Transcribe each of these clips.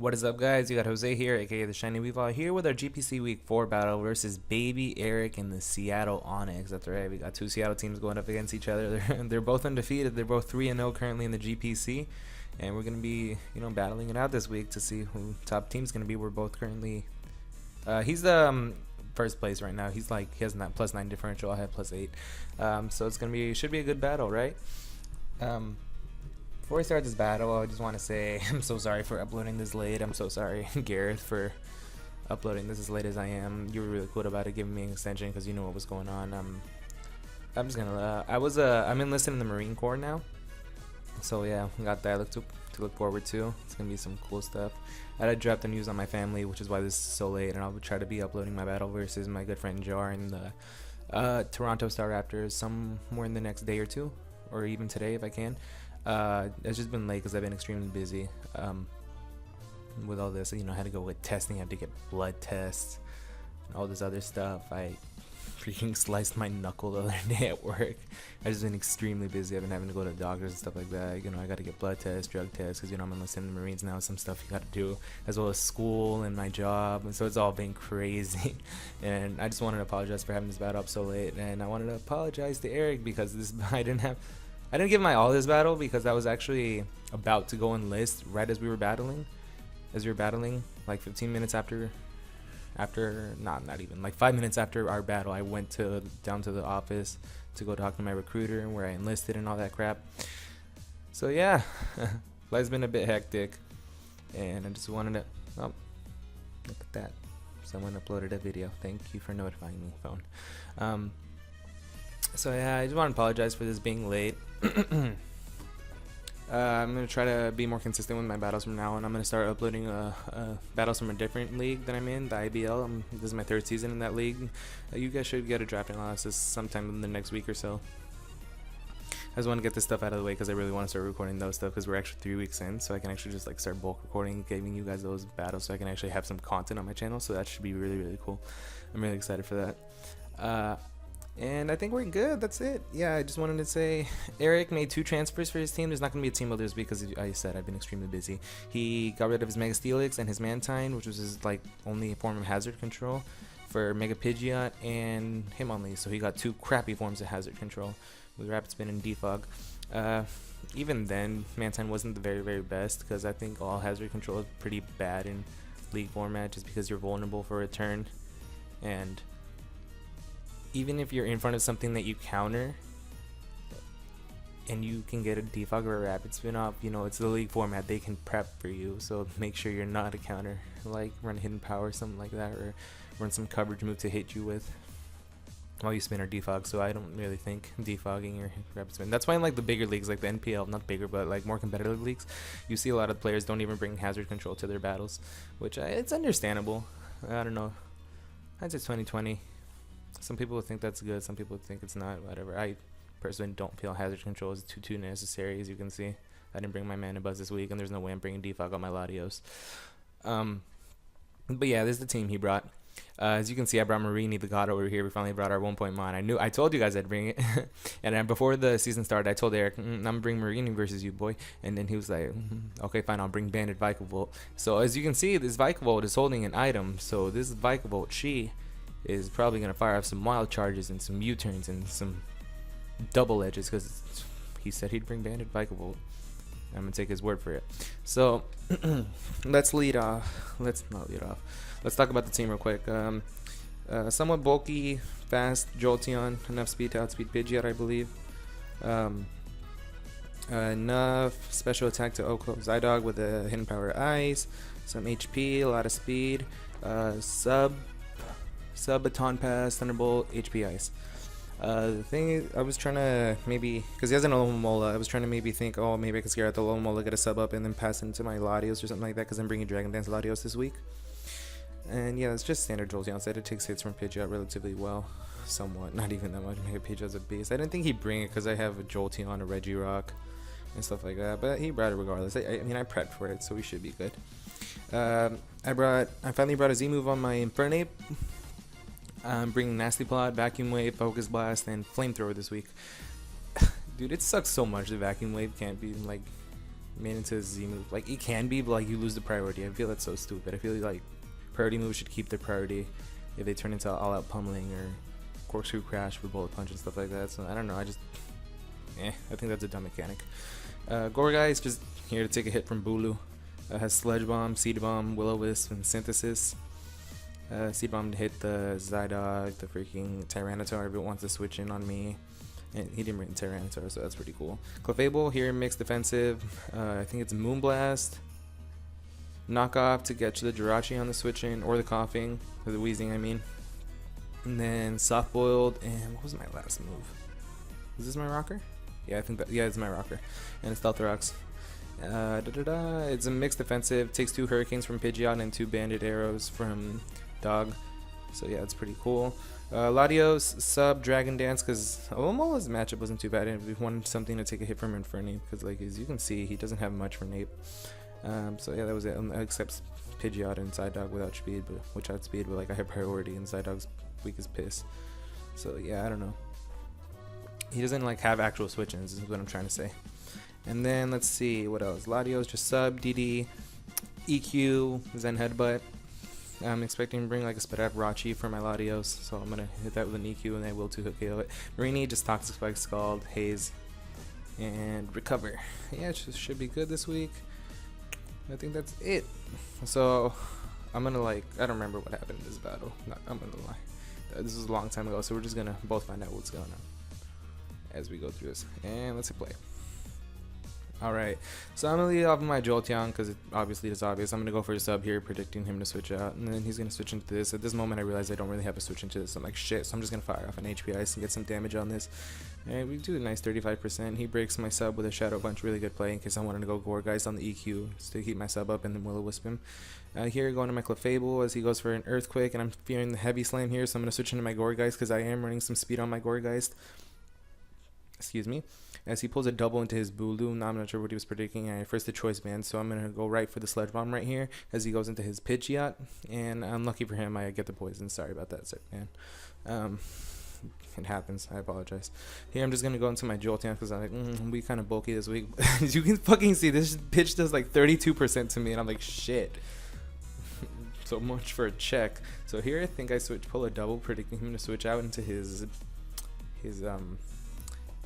What is up, guys? You got Jose here, aka the Shiny Weavile, here with our GPC Week 4 battle versus Baby Eric and the Seattle Onix. That's right, we got two Seattle teams going up against each other. They're both undefeated. They're both 3-0 currently in the GPC, and we're gonna be, battling it out this week to see who top team's gonna be. We're both currently, he's the first place right now. He's like he has that +9 differential. I have +8, so it's gonna be should be a good battle, right? Before we start this battle, I just want to say I'm so sorry for uploading this late. I'm so sorry, Garrett, for uploading this as late as I am. You were really cool about it, giving me an extension because you knew what was going on. I'm just gonna. I'm enlisted in the Marine Corps now, so yeah, got that to look forward to. It's gonna be some cool stuff. I had to drop the news on my family, which is why this is so late, and I'll try to be uploading my battle versus my good friend Jar and the Toronto Raptors somewhere in the next day or two, or even today if I can. It's just been late because I've been extremely busy with all this. I had to go with testing. I had to get blood tests and all this other stuff. I freaking sliced my knuckle the other day at work. I've just been extremely busy. I've been having to go to doctors and stuff like that. I got to get blood tests, drug tests, because I'm enlisted in the Marines now. Some stuff you got to do, as well as school and my job, and so it's all been crazy. And I just wanted to apologize for having this battle up so late, and I wanted to apologize to Eric because I didn't give my all this battle because I was actually about to go enlist right as we were battling. Like 15 minutes after not even like 5 minutes after our battle, I went down to the office to go talk to my recruiter where I enlisted and all that crap. So yeah, life's been a bit hectic, and I just wanted to. Oh, look at that! Someone uploaded a video. Thank you for notifying me, phone. So yeah, I just want to apologize for this being late. I'm going to try to be more consistent with my battles from now on. I'm going to start uploading battles from a different league that I'm in, the IBL. This is my 3rd season in that league. You guys should get a draft analysis sometime in the next week or so. I just want to get this stuff out of the way because I really want to start recording those stuff because we're actually 3 weeks in, so I can actually just like start bulk recording, giving you guys those battles so I can actually have some content on my channel. So that should be really, really cool. I'm really excited for that. And I think we're good. That's it. Yeah, I just wanted to say Eric made 2 transfers for his team. There's not going to be a team builder this week because I said I've been extremely busy. He got rid of his Mega Steelix and his Mantine, which was his like only form of hazard control, for Mega Pidgeot and him only. So he got 2 crappy forms of hazard control with Rapid Spin and Defog. Even then, Mantine wasn't the very, very best because I think all hazard control is pretty bad in League format just because you're vulnerable for a turn. And even if you're in front of something that you counter and you can get a defog or a rapid spin off, it's the league format, they can prep for you, so make sure you're not a counter, like run hidden power, something like that, or run some coverage move to hit you with while you spin or defog. So I don't really think defogging or rapid spin. That's why in like the bigger leagues, like the NPL, not bigger but like more competitive leagues, you see a lot of players don't even bring hazard control to their battles, which it's understandable. I don't know, I'd say 2020. Some people would think that's good, some people would think it's not, whatever. I personally don't feel hazard control is too necessary. As you can see, I didn't bring my Mana Buzz this week, and there's no way I'm bringing defog on my Latios. But yeah, this is the team he brought. As you can see, I brought Marini the God over here. We finally brought our 1 point mon. I told you guys I'd bring it. And then before the season started, I told Eric, I'm gonna bring Marini versus you, boy. And then he was like, okay, fine, I'll bring Bandit Vikavolt. So as you can see, this Vikavolt is holding an item. So this Vikavolt, she is probably going to fire off some wild charges and some U-turns and some double edges because he said he'd bring Bandit Vikavolt. I'm going to take his word for it. So let's lead off. Let's not lead off. Let's talk about the team real quick. Somewhat bulky, fast Jolteon, enough speed to outspeed Pidgeot, I believe. Enough special attack to Oko Zydog with a hidden power Ice, some HP, a lot of speed, Sub Baton Pass, Thunderbolt, HP Ice. The thing is, I was trying to maybe, because he has an Alomomola, I was trying to maybe think, oh, maybe I could scare out the Alomomola, get a sub up, and then pass into my Latios or something like that, because I'm bringing Dragon Dance Latios this week. And yeah, it's just standard Jolteon. So it takes hits from Pidgeot relatively well, somewhat, not even that much. Mega Pidgeot's a beast. I didn't think he'd bring it because I have a Jolteon, a Regirock, and stuff like that, but he brought it regardless. I mean, I prepped for it, so we should be good. I finally brought a Z move on my Infernape. I'm bringing Nasty Plot, Vacuum Wave, Focus Blast, and Flamethrower this week. Dude, it sucks so much the Vacuum Wave can't be like made into a Z move. Like, it can be, but like you lose the priority. I feel that's so stupid. I feel like priority moves should keep their priority if they turn into all-out pummeling or corkscrew crash with bullet punch and stuff like that. So I don't know. I think that's a dumb mechanic. Gorgai is just here to take a hit from Bulu. Has Sludge Bomb, Seed Bomb, Will-O-Wisp, and Synthesis. Seed Bomb to hit the Zydog, the freaking Tyranitar if it wants to switch in on me. And he didn't bring Tyranitar, so that's pretty cool. Clefable here, mixed defensive. I think it's Moonblast. Knockoff to get you the Jirachi on the switch in, or the coughing, or the wheezing, I mean. And then Soft Boiled, and what was my last move? Is this my rocker? Yeah, I think that, yeah, it's my rocker. And it's Stealth Rocks. It's a mixed defensive, takes 2 Hurricanes from Pidgeot and 2 Banded Arrows from Dog. So yeah, it's pretty cool. Latios, sub, Dragon Dance, because Omola's matchup wasn't too bad, and we wanted something to take a hit from Infernape, because like as you can see, he doesn't have much for Nape. So yeah, that was it, except Pidgeot and Psydog without speed, but like I have priority, and Psydog's weak as piss. So yeah, I don't know. He doesn't like have actual switch-ins, is what I'm trying to say. And then let's see what else. Latios just sub, DD, EQ, Zen Headbutt. I'm expecting to bring like a Spadaf Rachi for my Latios, so I'm gonna hit that with an EQ and I will 2-hit KO it. Marini just Toxic Spike, Scald, Haze, and Recover. Yeah, it should be good this week. I think that's it. So I'm gonna like, I don't remember what happened in this battle. I'm gonna lie. This was a long time ago, so we're just gonna both find out what's going on as we go through this. And let's hit play. Alright, so I'm going to lead off with my Jolteon because it obviously is obvious. I'm going to go for a sub here, predicting him to switch out, and then he's going to switch into this. At this moment, I realize I don't really have a switch into this. I'm like, shit, so I'm just going to fire off an HP Ice and get some damage on this. And we do a nice 35%. He breaks my sub with a Shadow Punch, really good play in case I wanted to go Gourgeist on the EQ to keep my sub up and then Will-O-Wisp him. Here, going to my Clefable as he goes for an Earthquake, and I'm fearing the Heavy Slam here, so I'm going to switch into my Gourgeist because I am running some speed on my Gourgeist. Excuse me. As he pulls a double into his Bulu. Now I'm not sure what he was predicting. I first the choice band, so I'm going to go right for the Sludge Bomb right here as he goes into his Pidgeot. And unlucky for him, I get the poison. Sorry about that, sir, man. It happens. I apologize. Here I'm just going to go into my Jolteon because I'm like, we kind of bulky this week. As you can fucking see, this pitch does like 32% to me, and I'm like, shit. So much for a check. So here I think I pull a double, predicting him to switch out into his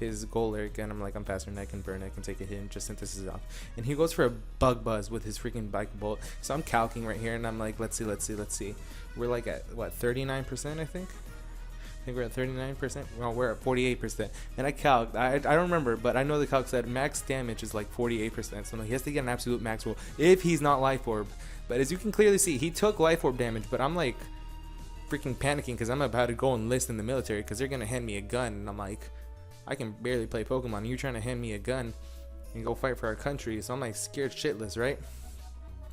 Golurk, and I'm like, I'm faster than I can burn, I can take a hit and just synthesis off. And he goes for a Bug Buzz with his freaking Bike Bolt. So I'm calcing right here, and I'm like, let's see. We're like at, what, 39%, I think? I think we're at 39%. Well, we're at 48%. And I calc, I don't remember, but I know the calc said max damage is like 48%. So no, he has to get an absolute max roll if he's not Life Orb. But as you can clearly see, he took Life Orb damage, but I'm like freaking panicking because I'm about to go enlist in the military because they're going to hand me a gun. And I'm like, I can barely play Pokemon. You're trying to hand me a gun and go fight for our country. So I'm like scared shitless, right?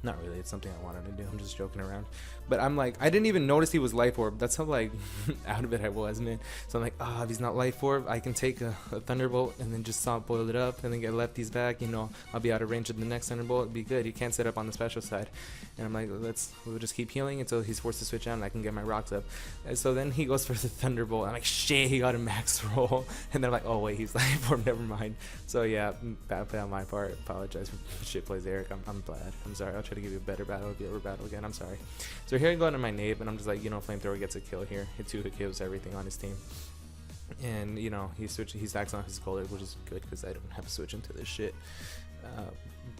Not really. It's something I wanted to do. I'm just joking around. But I'm like, I didn't even notice he was Life Orb. That's how like out of it I was, man. So I'm like, oh, if he's not Life Orb, I can take a Thunderbolt and then just soft boil it up and then get lefties back. You know, I'll be out of range of the next Thunderbolt. It'd be good. You can't set up on the special side. And I'm like, we'll just keep healing until he's forced to switch out and I can get my rocks up. And so then he goes for the Thunderbolt. I'm like, shit, he got a max roll. And then I'm like, oh wait, he's Life Orb. Never mind. So yeah, bad play on my part. Apologize for shit plays, Eric. I'm bad. I'm sorry. I'll try to give you a better battle, if you ever battle again. I'm sorry. So here I go into my Nape, and I'm just like, you know, Flamethrower gets a kill here. Hit 2-hit kills everything on his team. And, you know, he stacks on his Golurk, which is good because I don't have to switch into this shit.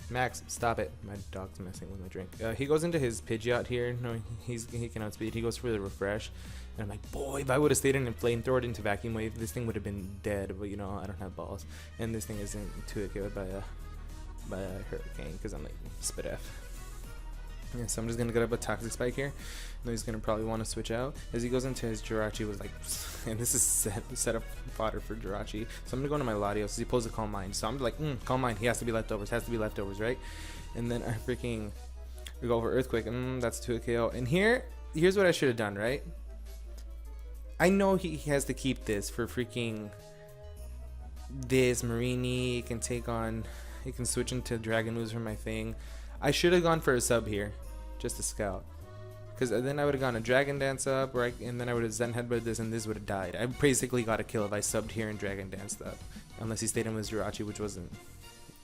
Max, stop it. My dog's messing with my drink. He goes into his Pidgeot here. No, he can outspeed. He goes for the Refresh. And I'm like, boy, if I would have stayed in and Flamethrowered into Vacuum Wave, this thing would have been dead. But, you know, I don't have balls. And this thing isn't 2-hit killed by a Hurricane because I'm like, spit F. Yeah, so I'm just going to get up a Toxic Spike here. And he's going to probably want to switch out. As he goes into his Jirachi was like, and this is set up fodder for Jirachi. So I'm going to go into my Latios. He pulls a Calm Mind. So I'm like, Calm Mind. He has to be leftovers. Right? And then I freaking we go over Earthquake. That's 2 KO. And here's what I should have done, right? I know he has to keep this for freaking this Marini. He can take on, he can switch into Dragon Moves for my thing. I should have gone for a sub here, just to scout. Because then I would have gone a Dragon Dance up, right? And then I would have Zen Headbutt this, and this would have died. I basically got a kill if I subbed here and Dragon Danced up. Unless he stayed in with Jirachi, which wasn't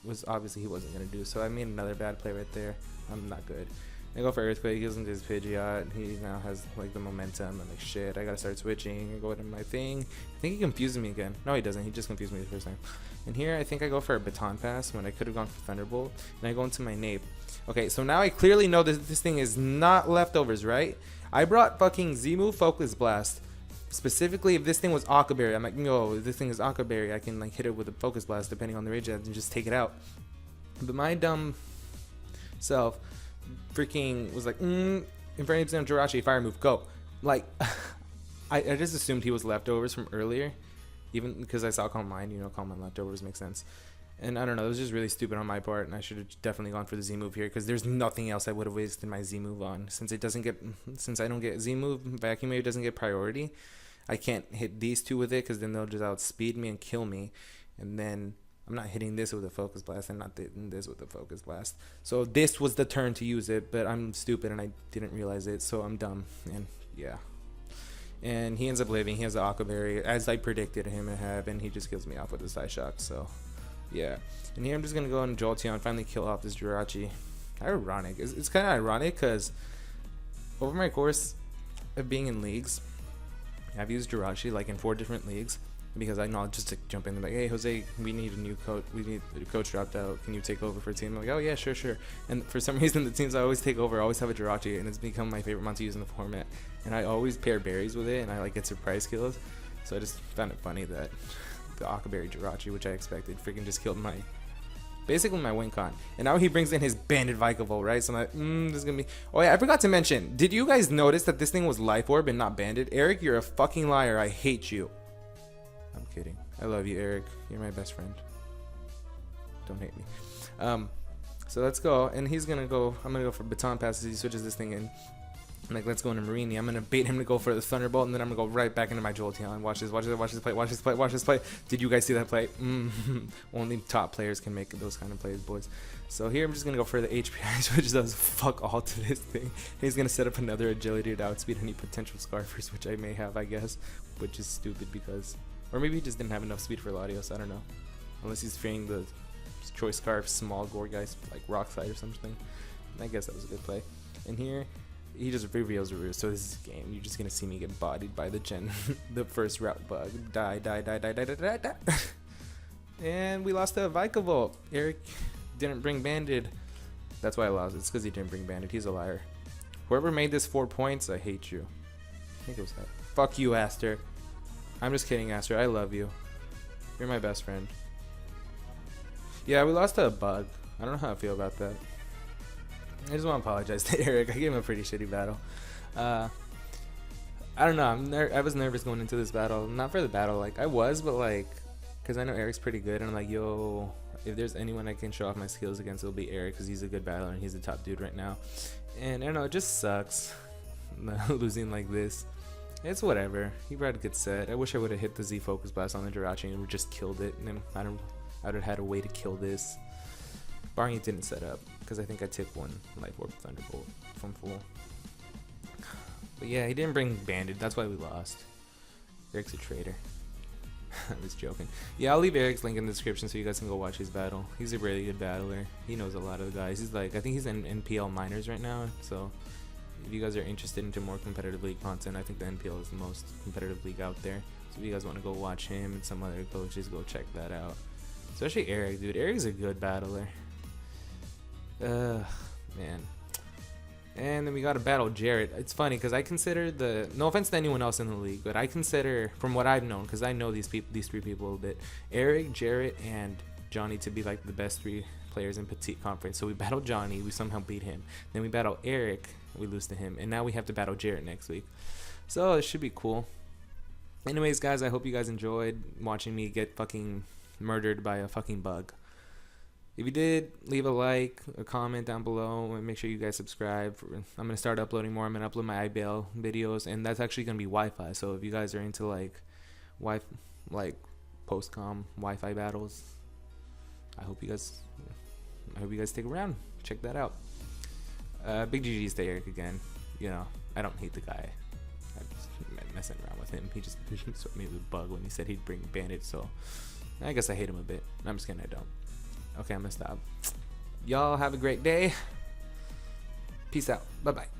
was obviously he wasn't gonna do. So I made another bad play right there. I'm not good. I go for Earthquake. He goes into his Pidgeot. He now has like the momentum. I'm like, shit, I gotta start switching. I go into my thing. I think he confuses me again. No, he doesn't. He just confused me the first time. And here I think I go for a Baton Pass when I could have gone for Thunderbolt. And I go into my Nape. Okay, so now I clearly know that this thing is not leftovers, right? I brought fucking Z-Move Focus Blast. Specifically, if this thing was Aqua Berry, I'm like, yo, if this thing is Aqua Berry, I can like hit it with a Focus Blast depending on the rage and just take it out. But my dumb self freaking was like, in front of Jirachi, Fire Move, go. Like, I just assumed he was leftovers from earlier, even because I saw Calm Mind, you know, Calm Mind leftovers make sense. And I don't know, it was just really stupid on my part, and I should have definitely gone for the Z move here, because there's nothing else I would have wasted my Z move on. Since I don't get Z move, Vacuum Wave doesn't get priority, I can't hit these two with it, because then they'll just outspeed me and kill me. And then I'm not hitting this with a Focus Blast, and not hitting this with a Focus Blast. So this was the turn to use it, but I'm stupid and I didn't realize it, so I'm dumb. And yeah. And he ends up living. He has the Aqua Berry, as I predicted him to have, and he just kills me off with a Side Shock, so yeah. And here I'm just going to go and Jolteon, finally kill off this Jirachi. Ironic. It's kind of ironic, because over my course of being in leagues, I've used Jirachi like in 4 different leagues, because I know I'll just jump in and be like, hey Jose, we need a new coach. The coach dropped out. Can you take over for a team? I'm like, oh yeah, sure. And for some reason, the teams I always take over, I always have a Jirachi, and it's become my favorite mon to use in the format. And I always pair berries with it, and I like get surprise kills. So I just found it funny that the Aqua Berry Jirachi, which I expected, freaking just killed basically my win con. And now he brings in his banded Vikavolt, right? So I'm like, this is gonna be. Oh yeah, I forgot to mention. Did you guys notice that this thing was Life Orb and not banded? Eric, you're a fucking liar. I hate you. I'm kidding. I love you, Eric. You're my best friend. Don't hate me. So let's go. And he's gonna go. I'm gonna go for Baton Passes. He switches this thing in. I'm like, let's go into Marini. I'm gonna bait him to go for the Thunderbolt, and then I'm gonna go right back into my Jolteon. Watch this play. Did you guys see that play? Only top players can make those kind of plays, boys. So here I'm just gonna go for the HPI, which does fuck all to this thing. He's gonna set up another agility to outspeed any potential Scarfers, which I may have, I guess, which is stupid because, or maybe he just didn't have enough speed for Latios. I don't know, unless he's fearing the Choice Scarf small Gore guys like Rock Slide or something. I guess that was a good play. And here he just reveals a roost, so this is a game. You're just gonna see me get bodied by the the first route bug. Die. And we lost to Vikavolt. Eric didn't bring Banded. That's why I lost. It's because he didn't bring Banded. He's a liar. Whoever made this 4 points, I hate you. I think it was that. Fuck you, Aster. I'm just kidding, Aster. I love you. You're my best friend. Yeah, we lost to a bug. I don't know how I feel about that. I just want to apologize to Eric. I gave him a pretty shitty battle. I don't know. I was nervous going into this battle. Not for the battle. Like, I was, but like, because I know Eric's pretty good. And I'm like, yo, if there's anyone I can show off my skills against, it'll be Eric, because he's a good battler and he's the top dude right now. And I don't know, it just sucks losing like this. It's whatever. He brought a good set. I wish I would have hit the Z Focus Blast on the Jirachi and just killed it. And then I would have had a way to kill this. Barney didn't set up, because I think I took one Life Orb Thunderbolt from full. But yeah, he didn't bring Banded. That's why we lost. Eric's a traitor. I was joking. Yeah, I'll leave Eric's link in the description so you guys can go watch his battle. He's a really good battler. He knows a lot of the guys. He's like, I think he's in NPL Minors right now. So if you guys are interested into more competitive league content, I think the NPL is the most competitive league out there. So if you guys want to go watch him and some other coaches, go check that out. Especially Eric, dude. Eric's a good battler. Man. And then we got to battle Jarrett. It's funny because I consider no offense to anyone else in the league, but I consider, from what I've known, because I know these 3 people a bit, Eric, Jarrett, and Johnny to be like the best 3 players in Petit conference. So we battled Johnny, we somehow beat him. Then we battle Eric, we lose to him, and now we have to battle Jarrett next week. So it should be cool. Anyways, guys, I hope you guys enjoyed watching me get fucking murdered by a fucking bug. If you did, leave a like, a comment down below, and make sure you guys subscribe. I'm going to start uploading more. I'm going to upload my IBL videos, and that's actually going to be Wi-Fi. So if you guys are into like post-com Wi-Fi battles, I hope you guys stick around. Check that out. Big GG's to Eric again. You know, I don't hate the guy. I'm just messing around with him. He just sort me with a bug when he said he'd bring Bandit, so I guess I hate him a bit. I'm just kidding, I don't. Okay, I'm gonna stop. Y'all have a great day. Peace out. Bye bye.